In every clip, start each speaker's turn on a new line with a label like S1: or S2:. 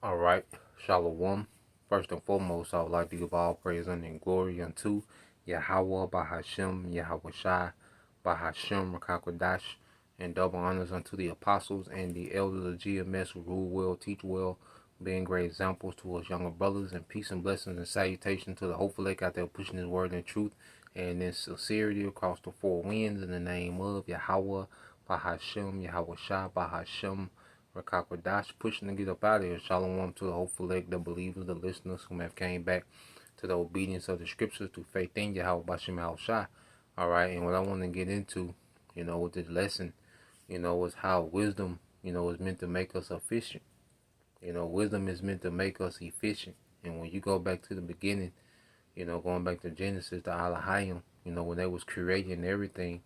S1: All right, Shalom. First and foremost, I would like to give all praise and glory unto Yahweh Bahashem, Yahweh Shai, Bahashem Rakakwadash, and double honors unto the apostles and the elders of GMS who rule well, teach well, being great examples to us younger brothers, and peace and blessings and salutation to the hopeful lake out there pushing his word in truth and in sincerity across the four winds in the name of Yahweh Bahashem, Yahweh Shai, Bahashem Rakakwadash, pushing to get up out of here. Shalom to the hopeful leg, the believers, the listeners who have came back to the obedience of the scriptures through faith in Yahweh Bashim Al Shai. Alright, and what I want to get into, with this lesson, is how wisdom, is meant to make us efficient. Wisdom is meant to make us efficient. And when you go back to the beginning, going back to Genesis, to Elohim, when they was creating everything,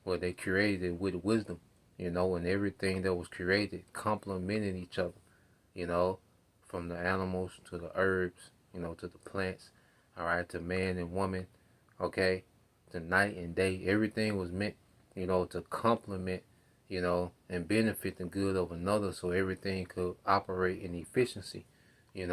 S1: well, they created it with wisdom, and everything that was created complemented each other, you know, from the animals to the herbs, to the plants, all right, to man and woman, okay, to night and day. Everything was meant, to complement, and benefit the good of another so everything could operate in efficiency, and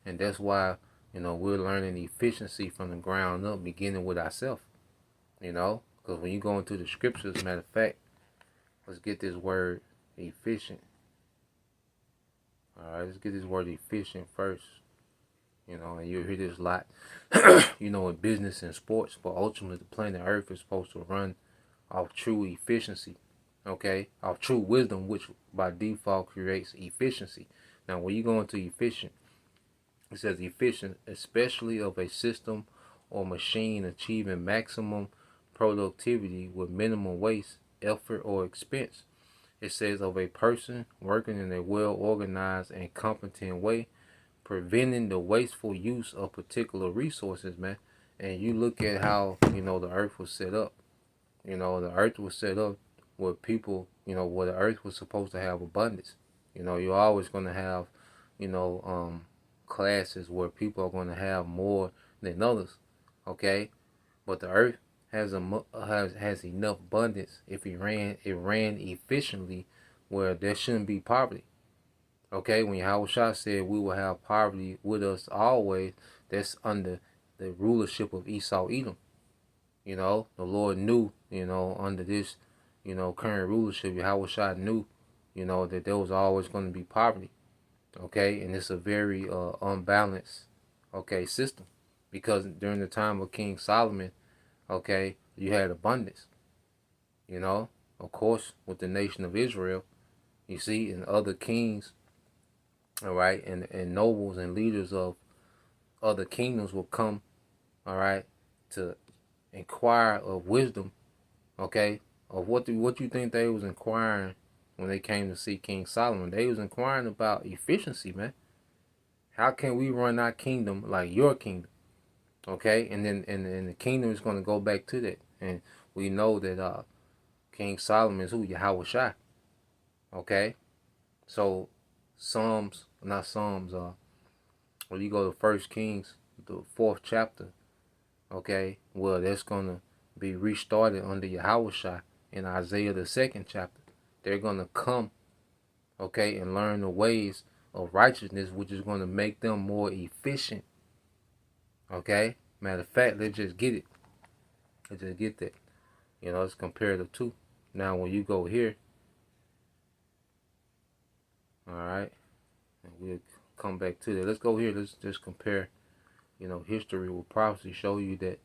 S1: that's why, we're learning efficiency from the ground up, beginning with ourselves, because when you go into the scriptures, matter of fact, let's get this word efficient. All right, let's get this word efficient first. And you'll hear this a lot, in business and sports, but ultimately the planet Earth is supposed to run off true efficiency, okay? Off true wisdom, which by default creates efficiency. Now, when you go into efficient, it says efficient, especially of a system or machine achieving maximum productivity with minimum waste, effort, or expense. It says of a person working in a well-organized and competent way, preventing the wasteful use of particular resources, man. And you look at how, the earth was set up. The earth was set up where people, where the earth was supposed to have abundance. You're always going to have, classes where people are going to have more than others, okay? But the earth has enough abundance if it ran efficiently where there shouldn't be poverty. Okay, when Yahushua said we will have poverty with us always, that's under the rulership of Esau Edom. The Lord knew, under this, current rulership, Yahushua knew, that there was always going to be poverty. Okay, and it's a very unbalanced, okay, system. Because during the time of King Solomon, okay, you had abundance. Of course, with the nation of Israel, you see, and other kings, all right, and nobles and leaders of other kingdoms will come, all right, to inquire of wisdom, okay, of what you think they was inquiring when they came to see King Solomon. They was inquiring about efficiency, man. How can we run our kingdom like your kingdom? Okay, and then and the kingdom is going to go back to that, and we know that King Solomon is who? Yahweh Shai. Okay, so when you go to First Kings, the 4th chapter, okay, well, that's going to be restarted under Yahweh Shai in Isaiah, the 2nd chapter. They're going to come, okay, and learn the ways of righteousness, which is going to make them more efficient, okay? Matter of fact, let's just get it. Let's just get that. It's comparative too. Now, when you go here, all right, and we'll come back to that. Let's go here. Let's just compare, history with prophecy. Show you that,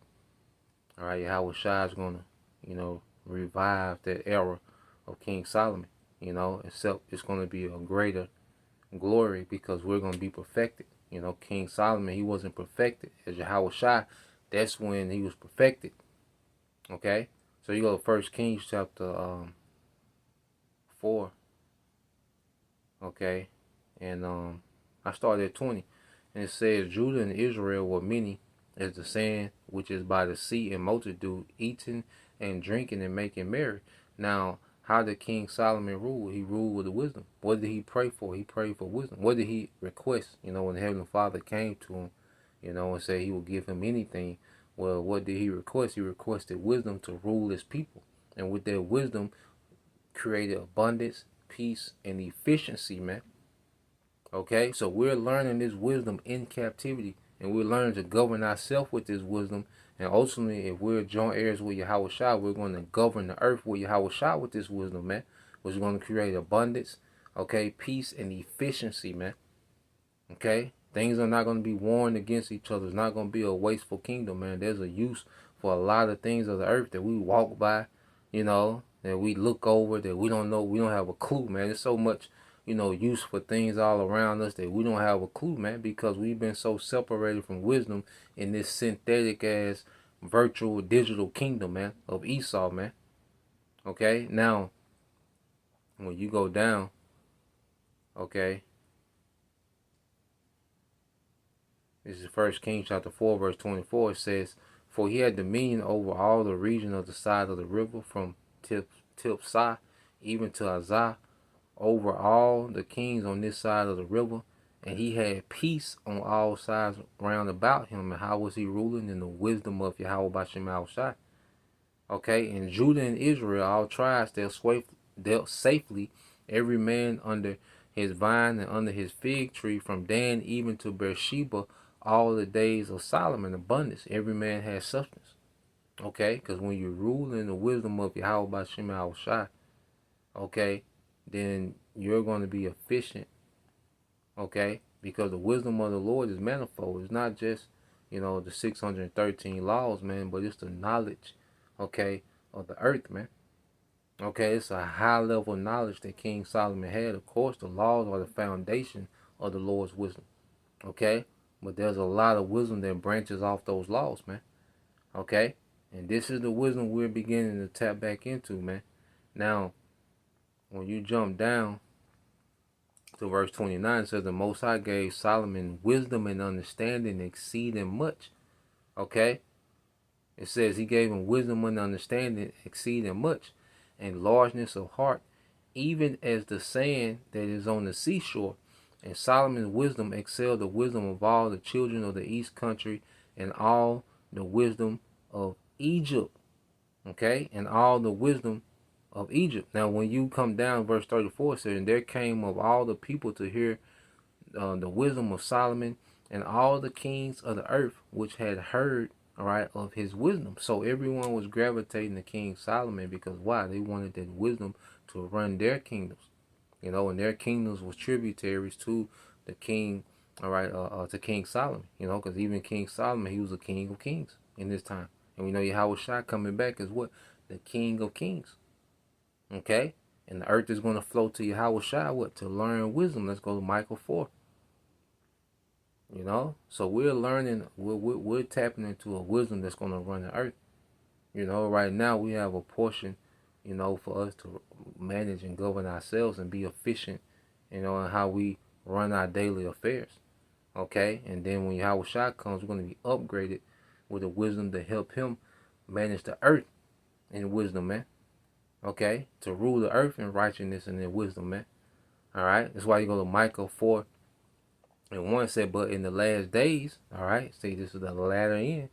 S1: all right, Yahweh Shai is going to, revive that era of King Solomon, except it's going to be a greater glory because we're going to be perfected. King Solomon, he wasn't perfected. As Yahweh Shai, that's when he was perfected. Okay? So you go to 1 Kings chapter 4. Okay? And I started at 20. And it says, Judah and Israel were many as the sand which is by the sea, and multitude, eating and drinking and making merry. Now, how did King Solomon rule? He ruled with wisdom. What did he pray for? He prayed for wisdom. What did he request? When the Heavenly Father came to him, and said he would give him anything. Well, what did he request? He requested wisdom to rule his people. And with that wisdom, created abundance, peace, and efficiency, man. Okay, so we're learning this wisdom in captivity, and we're learning to govern ourselves with this wisdom. And ultimately, if we're joint heirs with Yahweh Shah, we're going to govern the earth with Yahweh Shah with this wisdom, man. Which is going to create abundance, okay, peace and efficiency, man. Okay, things are not going to be warring against each other. It's not going to be a wasteful kingdom, man. There's a use for a lot of things of the earth that we walk by, that we look over, that we don't know, we don't have a clue, man. There's so much, use for things all around us that we don't have a clue, man, because we've been so separated from wisdom in this synthetic as virtual digital kingdom, man, of Esau, man. Okay, now when you go down, okay, this is 1 Kings chapter 4, verse 24. It says, "For he had dominion over all the region of the side of the river, from Tipsah even to Azah, over all the kings on this side of the river. And he had peace on all sides round about him." And how was he ruling? In the wisdom of Yahweh Bashem Shai. Okay, in Judah and Israel, all tribes dealt safely, every man under his vine and under his fig tree, from Dan even to Beersheba, all the days of Solomon, abundance. Every man had substance. Okay, because when you rule in the wisdom of Yahweh Bashem Shai, okay, then you're going to be efficient. Okay, because the wisdom of the Lord is manifold. It's not just, the 613 laws, man, but it's the knowledge, okay, of the earth, man. Okay, it's a high level knowledge that King Solomon had. Of course, the laws are the foundation of the Lord's wisdom. Okay, but there's a lot of wisdom that branches off those laws, man. Okay, and this is the wisdom we're beginning to tap back into, man. Now, when you jump down to verse 29, it says, "The Most High gave Solomon wisdom and understanding exceeding much." Okay, it says he gave him wisdom and understanding exceeding much, and largeness of heart, even as the sand that is on the seashore. And Solomon's wisdom excelled the wisdom of all the children of the east country, and all the wisdom of Egypt. Okay, and all the wisdom of Egypt. Now, when you come down, verse 34 says, "And there came of all the people to hear the wisdom of Solomon, and all the kings of the earth which had heard, all right, of his wisdom." So everyone was gravitating to King Solomon, because why? They wanted that wisdom to run their kingdoms, and their kingdoms was tributaries to the king, all right, to King Solomon, because even King Solomon, he was a king of kings in this time. And we know Yahweh Shai coming back is what? The king of kings. Okay? And the earth is going to flow to Yahweh Shai, what? To learn wisdom. Let's go to Micah 4. So we're learning, we're tapping into a wisdom that's going to run the earth. Right now we have a portion, for us to manage and govern ourselves and be efficient, in how we run our daily affairs. Okay? And then when Yahweh Shai comes, we're going to be upgraded with the wisdom to help him manage the earth in wisdom, man. Okay? To rule the earth in righteousness and in wisdom, man. All right? That's why you go to Micah 4. And one said, "But in the last days," all right, see, this is the latter end.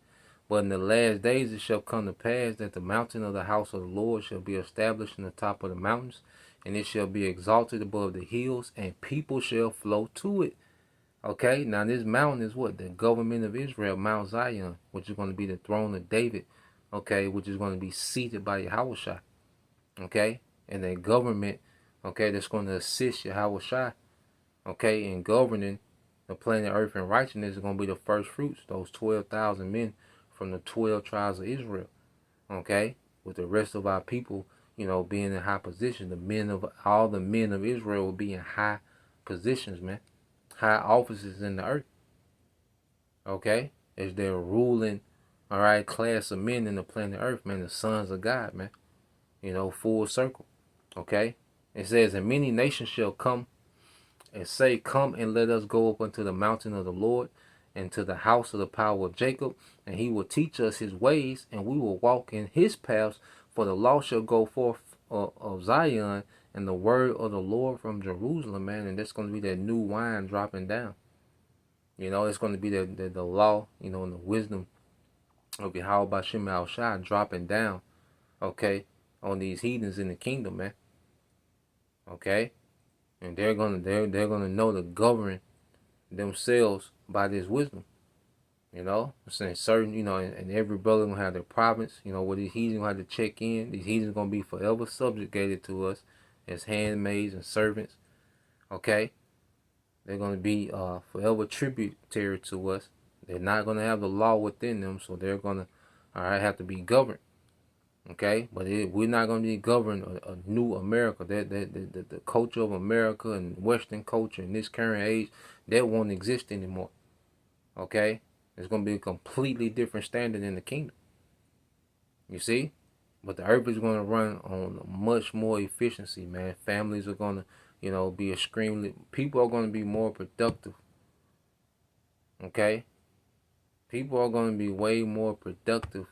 S1: "But in the last days it shall come to pass that the mountain of the house of the Lord shall be established in the top of the mountains, and it shall be exalted above the hills, and people shall flow to it." Okay, now this mountain is what? The government of Israel, Mount Zion, which is going to be the throne of David, okay, which is going to be seated by Yahweh Shai. Okay, and a government, okay, that's going to assist Yahweh Shai, okay, in governing the planet earth in righteousness. Is going to be the first fruits, those 12,000 men from the 12 tribes of Israel, okay, with the rest of our people, being in high position. All the men of Israel will be in high positions, man, high offices in the earth, okay, as they're ruling, all right, class of men in the planet earth, man, the sons of God, man, full circle, okay. It says, "And many nations shall come and say, Come and let us go up unto the mountain of the Lord, and to the house of the power of Jacob, and he will teach us his ways, and we will walk in his paths. For the law shall go forth of Zion, and the word of the Lord from Jerusalem," man. And that's going to be that new wine dropping down. It's going to be the law, and the wisdom of Yahweh Bashem Al Shai dropping down, okay, on these heathens in the kingdom, man. Okay? and they're gonna know to govern themselves by this wisdom. I'm saying certain, and every brother gonna have their province. Where these heathens gonna have to check in. These heathens gonna be forever subjugated to us as handmaids and servants. Okay, they're gonna be forever tributary to us. They're not gonna have the law within them, so they're gonna, all right, have to be governed. Okay, but we're not gonna be governed a new America. The culture of America and Western culture in this current age, that won't exist anymore. Okay, it's gonna be a completely different standard in the kingdom. You see, but the earth is gonna run on much more efficiency, man. Families are gonna, be extremely. People are gonna be more productive. Okay, people are gonna be way more productive.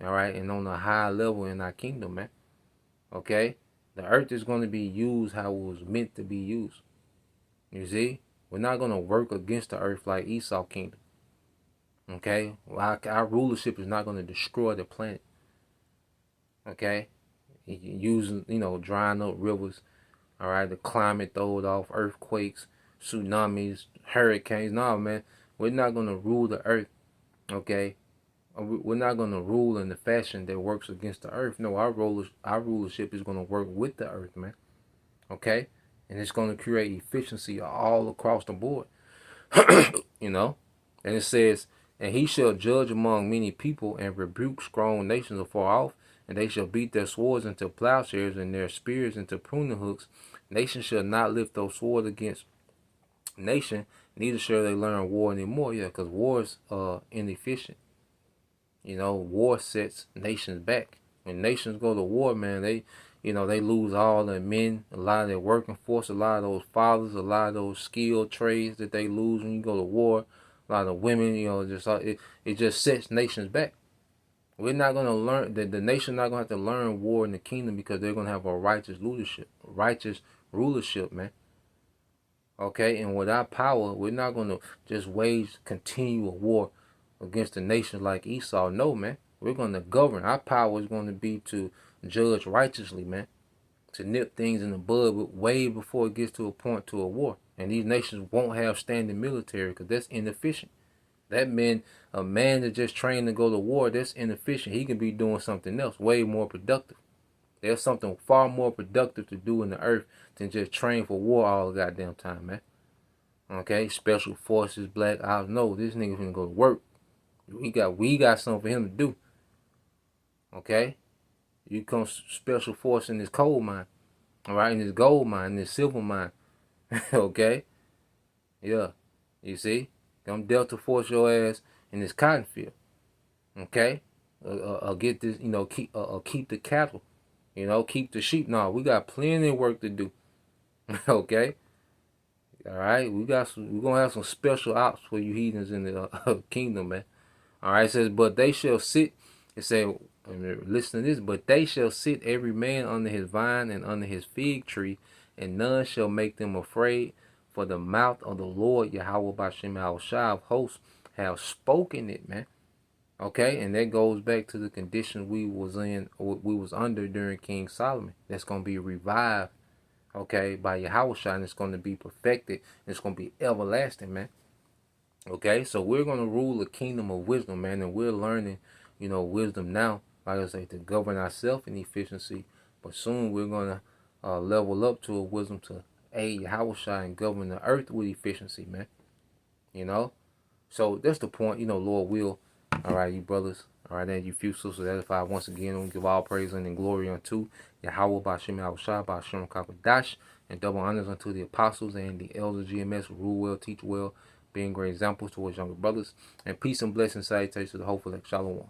S1: All right, and on a high level in our kingdom, man. Okay, the earth is gonna be used how it was meant to be used. You see, we're not gonna work against the earth like Esau kingdom. Okay, our rulership is not gonna destroy the planet. Okay, using drying up rivers. All right, the climate throw it off, earthquakes, tsunamis, hurricanes. No, man, we're not gonna rule the earth. Okay, we're not gonna rule in the fashion that works against the earth. No, our rulership is gonna work with the earth, man. Okay, and it's gonna create efficiency all across the board. And it says, and he shall judge among many people and rebuke strong nations afar off, and they shall beat their swords into plowshares and their spears into pruning hooks. Nation shall not lift those swords against nation, neither shall they learn war anymore. Yeah, because war is inefficient. War sets nations back. When nations go to war, man, they lose all their men, a lot of their working force, a lot of those fathers, a lot of those skilled trades that they lose when you go to war. A lot of women, it just sets nations back. We're not gonna learn the nation not gonna have to learn war in the kingdom because they're gonna have a righteous rulership, man. Okay, and without power, we're not gonna just wage continual war against a nation like Esau. No, man. We're gonna govern. Our power is gonna be to judge righteously, man. To nip things in the bud way before it gets to a point to a war. And these nations won't have standing military because that's inefficient. A man that just trained to go to war, that's inefficient. He can be doing something else, way more productive. There's something far more productive to do in the earth than just train for war all the goddamn time, man. Okay, special forces, black ops. No, this nigga finna go to work. We got something for him to do. Okay, you come special force in this coal mine, all right, in this gold mine, in this silver mine. Okay, yeah, you see, come Delta Force your ass in this cotton field. Okay, get this, keep the cattle, keep the sheep. No, we got plenty of work to do. Okay, all right, we're gonna have some special ops for you heathens in the kingdom, man. All right, it says, but they shall sit. It said, listen to this. But they shall sit every man under his vine and under his fig tree, and none shall make them afraid. For the mouth of the Lord Yahweh Bashem Shai of hosts have spoken it, man. Okay, and that goes back to the condition we was under during King Solomon. That's gonna be revived, okay, by Yahweh Shai, and it's gonna be perfected. And it's gonna be everlasting, man. Okay, so we're gonna rule the kingdom of wisdom, man, and we're learning, wisdom now. Like I say, to govern ourselves in efficiency, but soon we're gonna level up to a wisdom to aid Yahweh and govern the earth with efficiency, man. So that's the point. Lord will. All right, you brothers. All right, and you few sisters edify once again. We give all praise and glory unto Yahweh Bashem Yahushua Bashem Kakadash, and double honors unto the apostles and the elders GMS who rule well, teach well, being great examples towards younger brothers. And peace and blessings, salutations to the hopeful. Shalom.